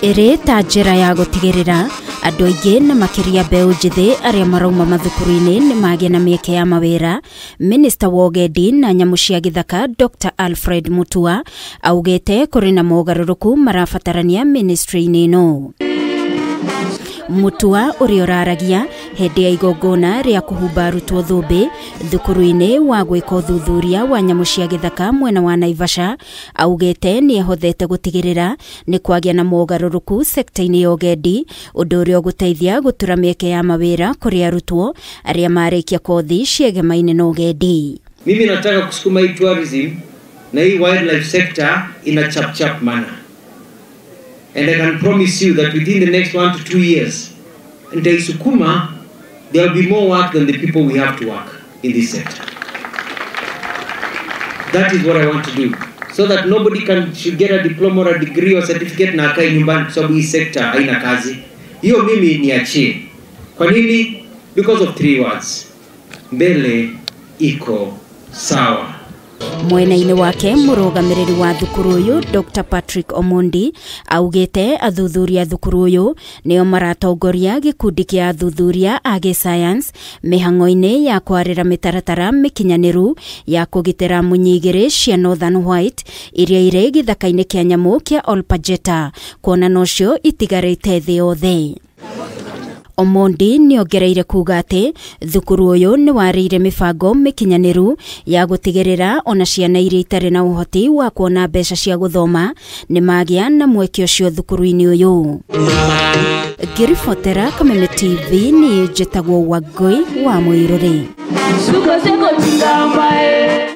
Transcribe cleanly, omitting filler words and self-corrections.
iri ta njira ya gutigirira andu aingi na makiria mbeu njithi aria marauma mathukuru-ini ni magie na mieke ya mawira. Minista wa UGENDI na nyamu cia githaka Dr. ALFRED Mutua augite kuri na mogaruruku marabatarania ministry-ini ino. Mutua uri uraragia hindi ya igongona ria kuhumba arutwo thumbi thukuru-ini wa gwika uthuthuria wa nyamu cia githaka mwena wa Naivasha augite ni ehothete gutigirira ni kwagia na mogaruruku sekta-ini ya UGENDI undu uria guteithia gutura mieke ya mawira kuri arutwo aria marikia kothi CIEGEMAINE na UGENDI. Mimi nataka kusukuma hii tourism na hii wildlife sector in a chap manner. And I can promise you that within the next 1 to 2 years, in Sukuma, there will be more work than the people we have to work in this sector. That is what I want to do. So that nobody should get a diploma or a degree or certificate na akae nyumbani kwa sababu hii sector haina kazi. Hiyo mimi niachie. Kwa nini? Because of 3 words. Mbele iko sawa. Mwena-ini wake murugamiriri wa thukuru uyu Dr. Patrick Omondi augite athuthuria thukuru uyu nio maratongoria gikundi kia athuthuria agi science mihango-ini ya kwarira mitaratara mikinyaniru ya kugitira munyigiri cia Northern White iria iri githaka-ini kia nyamu kia Olpajeta kuona nocio itigarite thi yothe. Omondi ni ongereire kuuga ati thukuru uyu ni warire mibango mikinyaniru ya gutigirira ona ciana iria itari na uhoti wa kuona mbeca cia guthoma ni magia na mweke ucio thukuru-ini uyu. Ngiribotera Kameme TV ni njitagwo Wangui wa Muiruri.